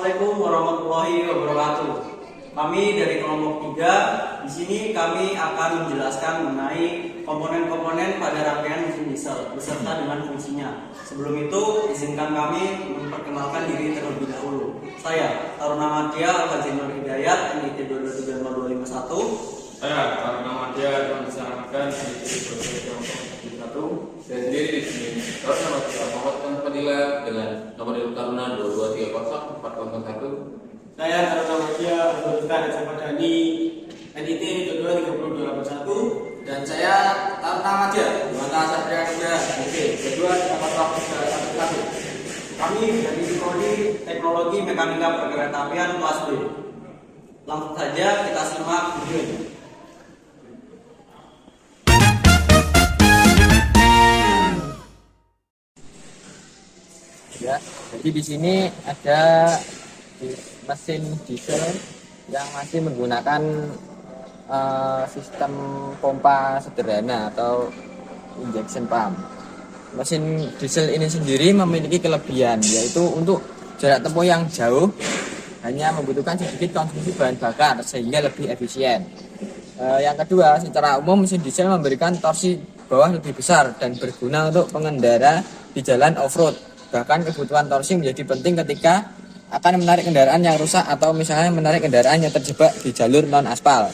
Assalamualaikum warahmatullahi wabarakatuh. Kami dari kelompok 3, di sini kami akan menjelaskan mengenai komponen-komponen pada rangkaian mesin diesel beserta dengan fungsinya. Sebelum itu, izinkan kami memperkenalkan diri terlebih dahulu. Saya Taruna Madya Al-Fajr Hidayat, NIT 2270251. Saya Taruna Madya yang disarankan NIT 22701. Saya sendiri di sini Taruna Madya Muhammad Fadila dengan nomor induk Taruna 2230401. Saya Taruna Madya Al-Fajr Sapadani, NIT 23021. Dan saya Taruna Madya Mata Satria Nugraha, NIT 22431. Kami dari Prodi Teknologi Mekanika Perkeretaapian kelas B. Langsung saja kita simak videonya. Ya, jadi di sini ada mesin diesel yang masih menggunakan sistem pompa sederhana atau injection pump. Mesin diesel ini sendiri memiliki kelebihan, yaitu untuk jarak tempuh yang jauh hanya membutuhkan sedikit konsumsi bahan bakar sehingga lebih efisien. Yang kedua, secara umum mesin diesel memberikan torsi bawah lebih besar dan berguna untuk pengendara di jalan off-road. Bahkan kebutuhan torsi menjadi penting ketika akan menarik kendaraan yang rusak atau misalnya menarik kendaraan yang terjebak di jalur non-aspal.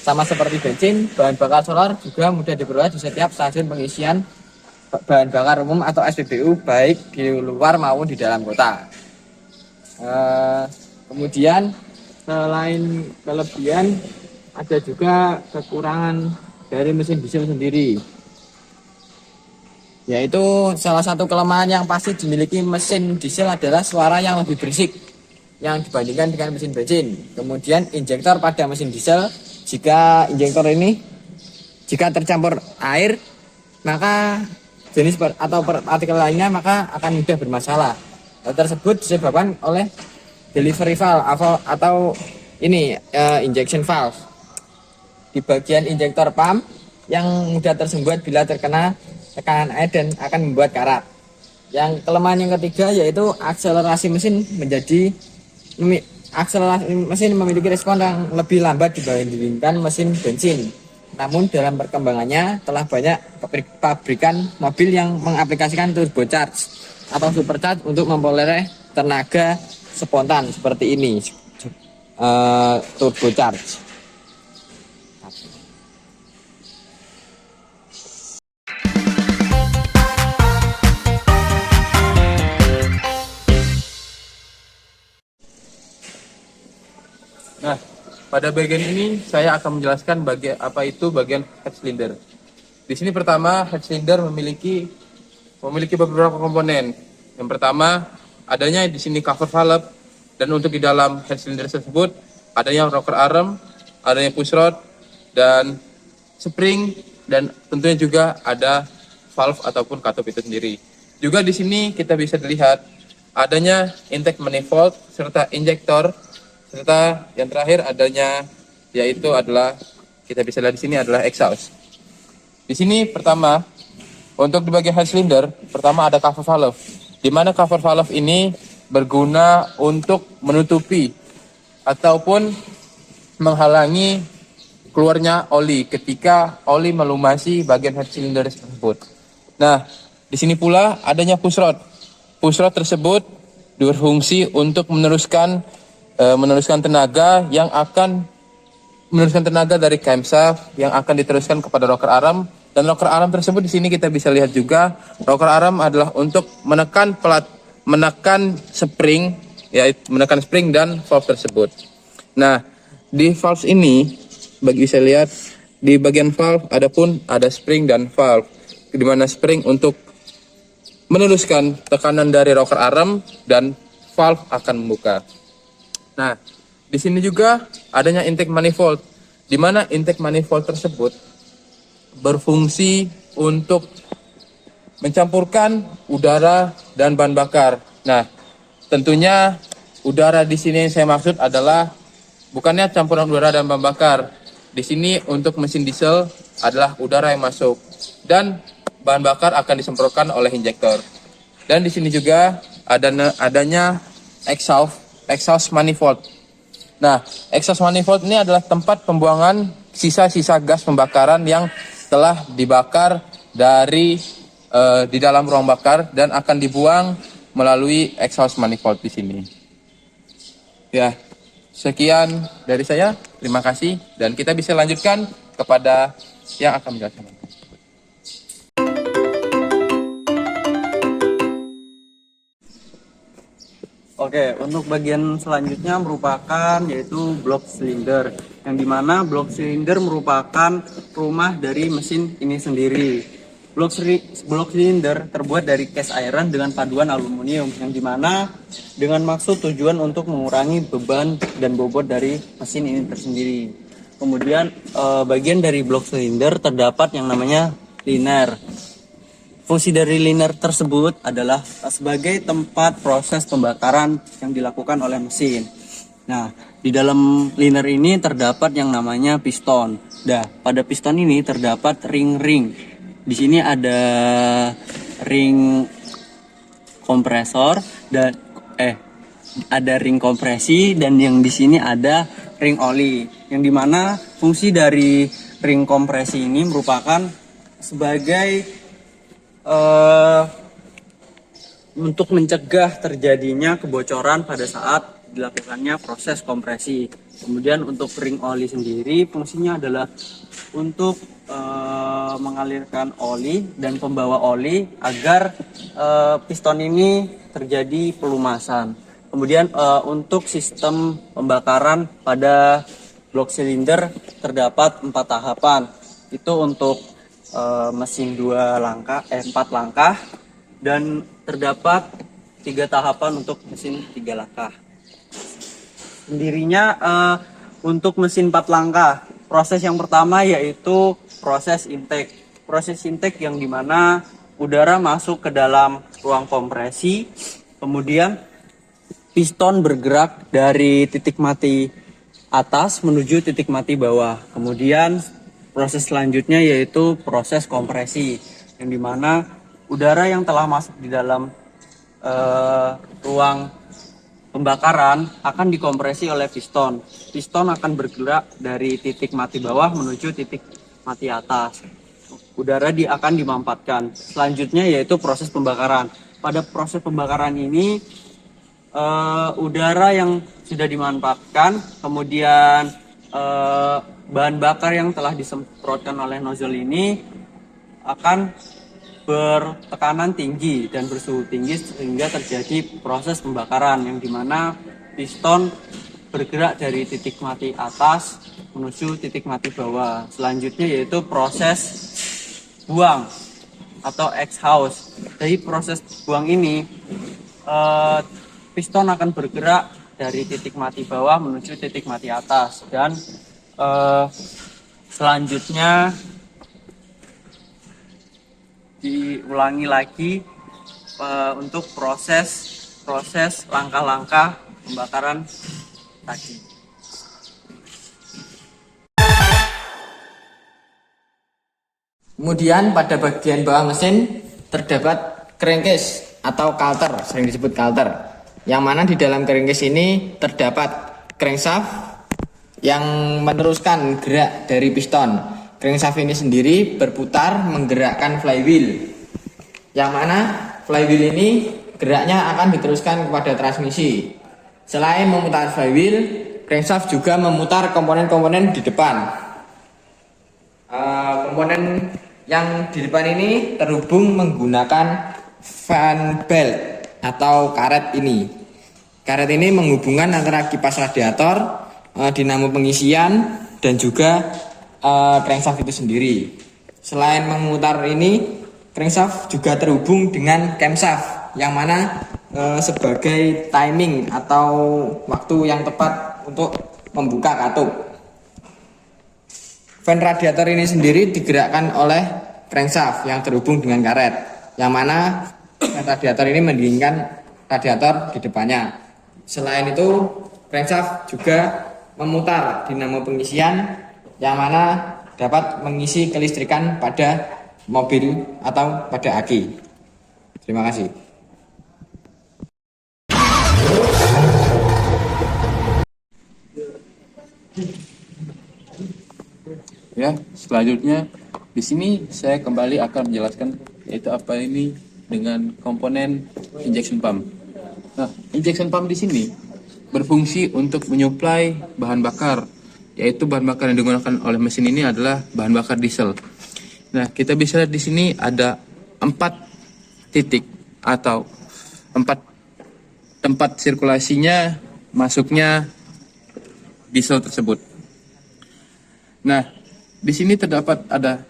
Sama seperti bensin, bahan bakar solar juga mudah diperoleh di setiap stasiun pengisian bahan bakar umum atau SPBU baik di luar maupun di dalam kota. Kemudian selain kelebihan ada juga kekurangan dari mesin diesel sendiri, yaitu salah satu kelemahan yang pasti dimiliki mesin diesel adalah suara yang lebih berisik yang dibandingkan dengan mesin bensin. Kemudian injektor pada mesin diesel, jika injektor ini tercampur air, maka jenis atau partikel lainnya maka akan mudah bermasalah. Hal tersebut disebabkan oleh delivery valve atau injection valve di bagian injektor pump yang mudah tersumbat bila terkena tekanan air dan akan membuat karat. Yang kelemahan yang ketiga yaitu akselerasi mesin memiliki respon yang lebih lambat dibandingkan mesin bensin. Namun dalam perkembangannya telah banyak pabrikan mobil yang mengaplikasikan turbocharge atau supercharge untuk memperoleh tenaga spontan seperti ini, turbocharge. Nah, pada bagian ini saya akan menjelaskan apa itu bagian head cylinder. Di sini pertama head cylinder memiliki beberapa komponen. Yang pertama adanya di sini cover valve, dan untuk di dalam head cylinder tersebut adanya rocker arm, adanya push rod dan spring, dan tentunya juga ada valve ataupun katup itu sendiri. Juga di sini kita bisa dilihat adanya intake manifold serta injektor, serta yang terakhir adanya yaitu adalah kita bisa lihat di sini adalah exhaust. Di sini pertama untuk di bagian head cylinder pertama ada cover valve, di mana cover valve ini berguna untuk menutupi ataupun menghalangi keluarnya oli ketika oli melumasi bagian head cylinder tersebut. Nah, di sini pula adanya push rod. Push rod tersebut berfungsi untuk meneruskan tenaga dari camshaft yang akan diteruskan kepada rocker arm, dan rocker arm tersebut di sini kita bisa lihat juga rocker arm adalah untuk menekan spring dan valve tersebut. Nah, di valve ini bisa lihat di bagian valve ada spring dan valve, di mana spring untuk meneruskan tekanan dari rocker arm dan valve akan membuka. Nah, di sini juga adanya intake manifold, di mana intake manifold tersebut berfungsi untuk mencampurkan udara dan bahan bakar. Nah, tentunya udara di sini yang saya maksud adalah bukannya campuran udara dan bahan bakar. Di sini untuk mesin diesel adalah udara yang masuk dan bahan bakar akan disemprotkan oleh injektor. Dan di sini juga adanya exhaust exhaust manifold. Nah, exhaust manifold ini adalah tempat pembuangan sisa-sisa gas pembakaran yang telah dibakar dari di dalam ruang bakar dan akan dibuang melalui exhaust manifold di sini. Ya, sekian dari saya. Terima kasih dan kita bisa lanjutkan kepada yang akan menjelaskan. Oke, untuk bagian selanjutnya merupakan yaitu blok silinder, yang dimana blok silinder merupakan rumah dari mesin ini sendiri. Blok silinder terbuat dari cast iron dengan paduan aluminium, yang dimana dengan maksud tujuan untuk mengurangi beban dan bobot dari mesin ini tersendiri. Kemudian bagian dari blok silinder terdapat yang namanya liner. Fungsi dari liner tersebut adalah sebagai tempat proses pembakaran yang dilakukan oleh mesin. Nah, di dalam liner ini terdapat yang namanya piston. Nah, pada piston ini terdapat ring-ring. Di sini ada ring kompresor dan ada ring kompresi, dan yang di sini ada ring oli. Yang dimana fungsi dari ring kompresi ini merupakan sebagai untuk mencegah terjadinya kebocoran pada saat dilakukannya proses kompresi. Kemudian untuk ring oli sendiri fungsinya adalah untuk mengalirkan oli dan pembawa oli agar piston ini terjadi pelumasan. Kemudian untuk sistem pembakaran pada blok silinder terdapat 4 tahapan. Itu untuk mesin 4 langkah, dan terdapat 3 tahapan untuk mesin 3 langkah. Sendirinya untuk mesin 4 langkah, proses yang pertama yaitu proses intake. Proses intake yang dimana udara masuk ke dalam ruang kompresi, kemudian piston bergerak dari titik mati atas menuju titik mati bawah. Kemudian proses selanjutnya yaitu proses kompresi, yang dimana udara yang telah masuk di dalam ruang pembakaran akan dikompresi oleh piston. Piston akan bergerak dari titik mati bawah menuju titik mati atas. Udara akan dimampatkan. Selanjutnya yaitu proses pembakaran. Pada proses pembakaran ini udara yang sudah dimanfaatkan, kemudian bahan bakar yang telah disemprotkan oleh nozzle ini akan bertekanan tinggi dan bersuhu tinggi sehingga terjadi proses pembakaran, yang dimana piston bergerak dari titik mati atas menuju titik mati bawah. Selanjutnya yaitu proses buang atau exhaust. Dari proses buang ini piston akan bergerak dari titik mati bawah menuju titik mati atas, dan selanjutnya diulangi lagi untuk proses langkah-langkah pembakaran tadi. Kemudian pada bagian bawah mesin terdapat crankcase atau coulter, sering disebut coulter, yang mana di dalam crankcase ini terdapat crankshaft yang meneruskan gerak dari piston. Crankshaft ini sendiri berputar menggerakkan flywheel, yang mana flywheel ini geraknya akan diteruskan kepada transmisi. Selain memutar flywheel, crankshaft juga memutar komponen-komponen di depan. Komponen yang di depan ini terhubung menggunakan fan belt atau karet ini. Karet ini menghubungkan antara kipas radiator, dinamo pengisian, dan juga crankshaft itu sendiri. Selain memutar ini, crankshaft juga terhubung dengan camshaft, yang mana sebagai timing atau waktu yang tepat untuk membuka katup. Fan radiator ini sendiri digerakkan oleh crankshaft yang terhubung dengan karet, yang mana fan radiator ini mendinginkan radiator di depannya. Selain itu, crankshaft juga memutar dinamo pengisian, yang mana dapat mengisi kelistrikan pada mobil atau pada aki. Terima kasih. Ya, selanjutnya di sini saya kembali akan menjelaskan yaitu apa ini dengan komponen injection pump. Nah, injection pump di sini berfungsi untuk menyuplai bahan bakar, yaitu bahan bakar yang digunakan oleh mesin ini adalah bahan bakar diesel. Nah, kita bisa lihat di sini ada 4 titik atau 4 tempat sirkulasinya masuknya diesel tersebut. Nah, di sini terdapat ada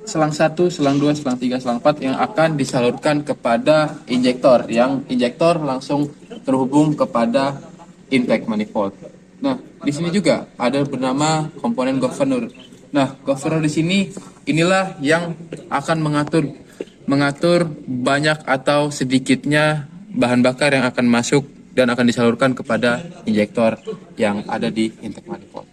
selang 1, selang 2, selang 3, selang 4 yang akan disalurkan kepada injektor, yang injektor langsung terhubung kepada intake manifold. Nah, di sini juga ada bernama komponen governor. Nah, governor di sini inilah yang akan mengatur banyak atau sedikitnya bahan bakar yang akan masuk dan akan disalurkan kepada injektor yang ada di intake manifold.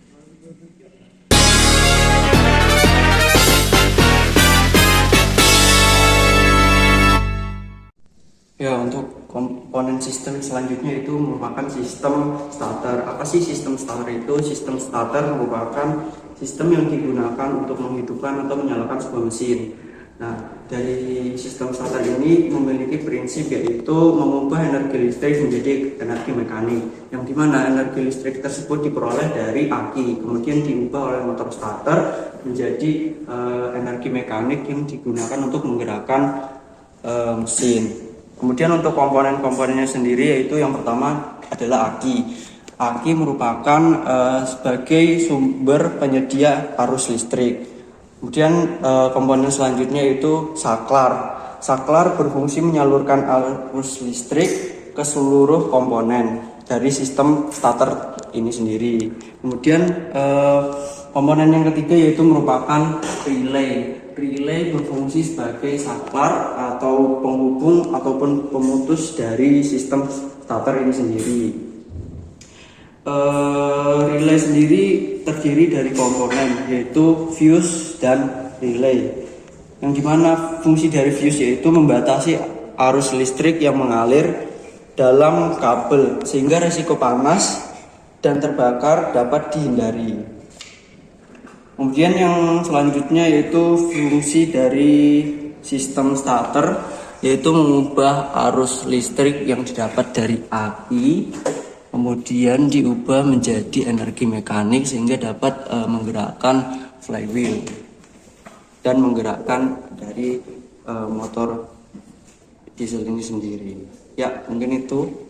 Ya, untuk komponen sistem selanjutnya itu merupakan sistem starter. Apa sih sistem starter itu? Sistem starter merupakan sistem yang digunakan untuk menghidupkan atau menyalakan sebuah mesin. Nah, dari sistem starter ini memiliki prinsip yaitu mengubah energi listrik menjadi energi mekanik, yang dimana energi listrik tersebut diperoleh dari aki, kemudian diubah oleh motor starter menjadi energi mekanik yang digunakan untuk menggerakkan mesin. Kemudian untuk komponen-komponennya sendiri yaitu yang pertama adalah aki. Aki merupakan sebagai sumber penyedia arus listrik. Kemudian komponen selanjutnya yaitu saklar. Saklar berfungsi menyalurkan arus listrik ke seluruh komponen dari sistem starter ini sendiri. Kemudian komponen yang ketiga yaitu merupakan relay. Relay berfungsi sebagai saklar atau penghubung ataupun pemutus dari sistem starter ini sendiri. Relay sendiri terdiri dari komponen yaitu fuse dan relay. Yang dimana fungsi dari fuse yaitu membatasi arus listrik yang mengalir dalam kabel sehingga risiko panas dan terbakar dapat dihindari. Kemudian yang selanjutnya yaitu fungsi dari sistem starter yaitu mengubah arus listrik yang didapat dari aki kemudian diubah menjadi energi mekanik sehingga dapat menggerakkan flywheel dan menggerakkan dari motor diesel ini sendiri. Ya, mungkin itu.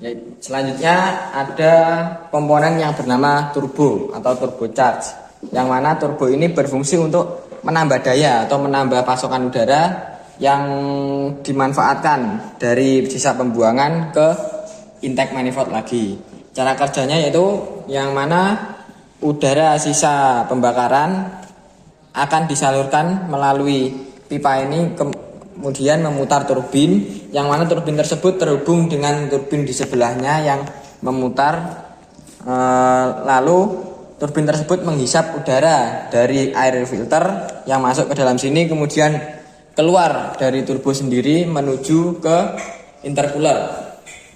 Ya, selanjutnya ada komponen yang bernama turbo atau turbocharge, yang mana turbo ini berfungsi untuk menambah daya atau menambah pasokan udara yang dimanfaatkan dari sisa pembuangan ke intake manifold lagi. Cara kerjanya yaitu yang mana udara sisa pembakaran akan disalurkan melalui pipa ini kemudian memutar turbin, yang mana turbin tersebut terhubung dengan turbin di sebelahnya yang memutar, lalu turbin tersebut menghisap udara dari air filter yang masuk ke dalam sini, kemudian keluar dari turbo sendiri menuju ke intercooler,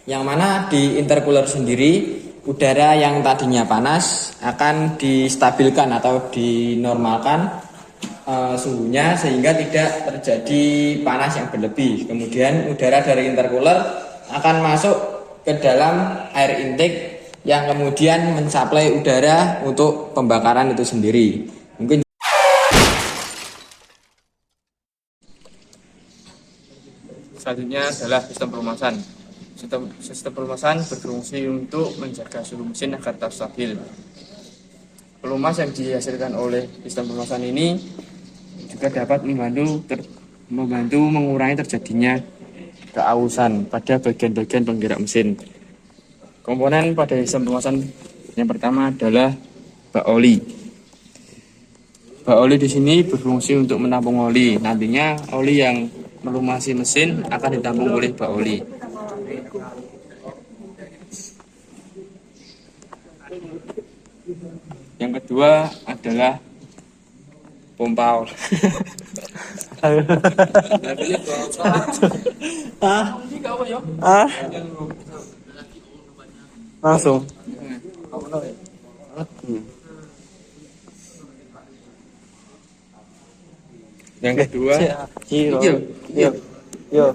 yang mana di intercooler sendiri udara yang tadinya panas akan distabilkan atau dinormalkan suhunya sehingga tidak terjadi panas yang berlebih. Kemudian udara dari intercooler akan masuk ke dalam air intake yang kemudian mensuplai udara untuk pembakaran itu sendiri. Mungkin Selanjutnya adalah sistem pelumasan. Sistem pelumasan berfungsi untuk menjaga suhu mesin agar tetap stabil. Pelumas yang dihasilkan oleh sistem pelumasan ini juga dapat membantu mengurangi terjadinya keausan pada bagian-bagian penggerak mesin. Komponen pada sistem pelumasan yang pertama adalah bak oli. Bak oli di sini berfungsi untuk menampung oli. Nantinya oli yang melumasi mesin akan ditampung oleh bak oli. Yang kedua adalah pompa oli. Langsung. Yang kedua, Yo.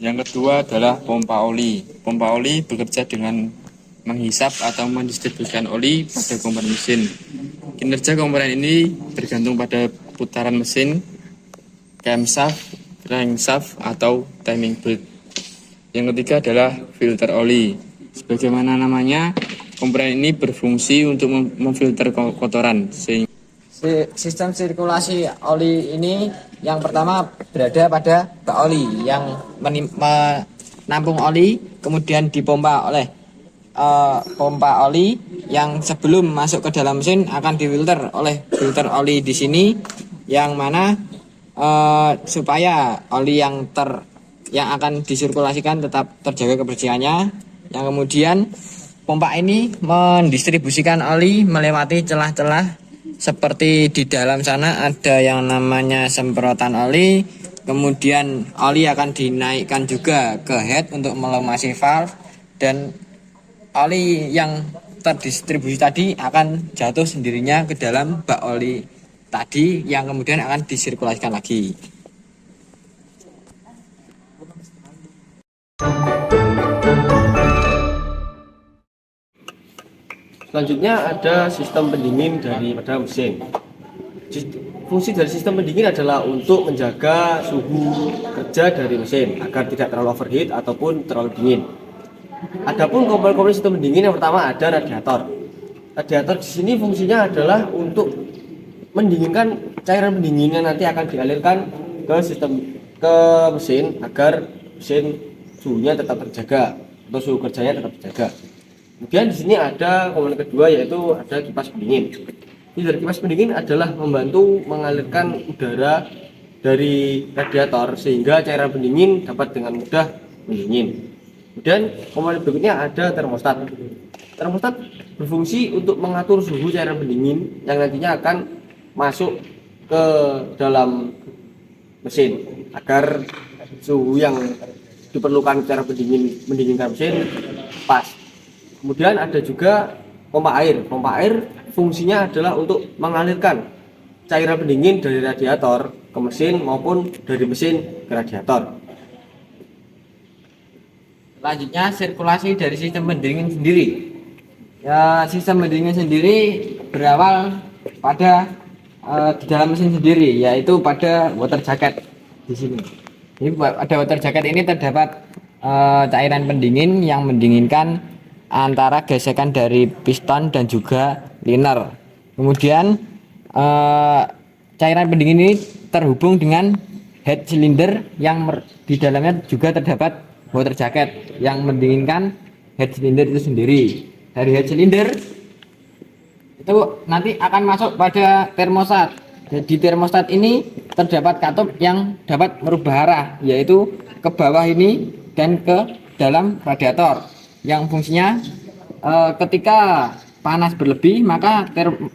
Yang kedua adalah pompa oli. Pompa oli bekerja dengan menghisap atau mendistribusikan oli pada komponen mesin. Kinerja komponen ini tergantung pada putaran mesin, camshaft, crankshaft, atau timing belt. Yang ketiga adalah filter oli. Sebagaimana namanya, komponen ini berfungsi untuk memfilter kotoran sehingga Sistem sirkulasi oli ini yang pertama berada pada bak oli yang menampung oli, kemudian dipompa oleh pompa oli yang sebelum masuk ke dalam mesin akan difilter oleh filter oli di sini, yang mana supaya oli yang akan disirkulasikan tetap terjaga kebersihannya. Yang kemudian pompa ini mendistribusikan oli melewati celah-celah. Seperti di dalam sana ada yang namanya semprotan oli, kemudian oli akan dinaikkan juga ke head untuk melumasi valve, dan oli yang terdistribusi tadi akan jatuh sendirinya ke dalam bak oli tadi yang kemudian akan disirkulasikan lagi. Selanjutnya ada sistem pendingin daripada mesin. Fungsi dari sistem pendingin adalah untuk menjaga suhu kerja dari mesin agar tidak terlalu overheat ataupun terlalu dingin. Adapun komponen sistem pendingin yang pertama ada radiator. Radiator di sini fungsinya adalah untuk mendinginkan cairan pendingin yang nanti akan dialirkan ke mesin agar mesin suhunya tetap terjaga atau suhu kerjanya tetap terjaga. Kemudian di sini ada komponen kedua, yaitu ada kipas pendingin. Ini dari kipas pendingin adalah membantu mengalirkan udara dari radiator sehingga cairan pendingin dapat dengan mudah mendingin. Kemudian komponen berikutnya ada termostat. Termostat berfungsi untuk mengatur suhu cairan pendingin yang nantinya akan masuk ke dalam mesin agar suhu yang diperlukan cara mendinginkan mesin pas. Kemudian ada juga pompa air. Pompa air fungsinya adalah untuk mengalirkan cairan pendingin dari radiator ke mesin maupun dari mesin ke radiator. Selanjutnya sirkulasi dari sistem pendingin sendiri. Ya, sistem pendingin sendiri berawal pada di dalam mesin sendiri, yaitu pada water jacket di sini. Jadi pada water jacket ini terdapat cairan pendingin yang mendinginkan antara gesekan dari piston dan juga liner. Kemudian cairan pendingin ini terhubung dengan head cylinder yang di dalamnya juga terdapat water jacket yang mendinginkan head cylinder itu sendiri. Dari head cylinder itu nanti akan masuk pada termostat. Di termostat ini terdapat katup yang dapat merubah arah, yaitu ke bawah ini dan ke dalam radiator, yang fungsinya ketika panas berlebih maka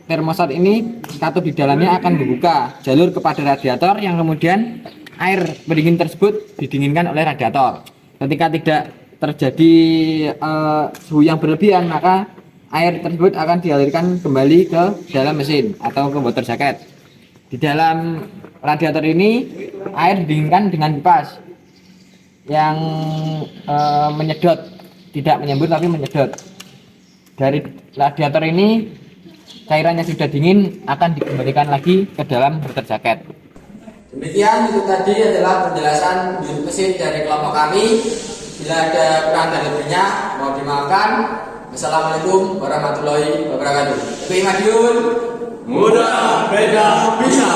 termostat ini katup di dalamnya akan membuka jalur kepada radiator, yang kemudian air pendingin tersebut didinginkan oleh radiator. Ketika tidak terjadi suhu yang berlebihan, maka air tersebut akan dialirkan kembali ke dalam mesin atau ke water jacket. Di dalam radiator ini air didinginkan dengan kipas yang menyedot, tidak menyembur tapi menyedot. Dari radiator ini cairan yang sudah dingin akan dikembalikan lagi ke dalam water jacket. Demikian itu tadi adalah penjelasan unit mesin dari kelompok kami. Bila ada kurang dan lebihnya mohon dimaafkan. Wassalamualaikum warahmatullahi wabarakatuh. Terima kasih. Mudah beda bisa.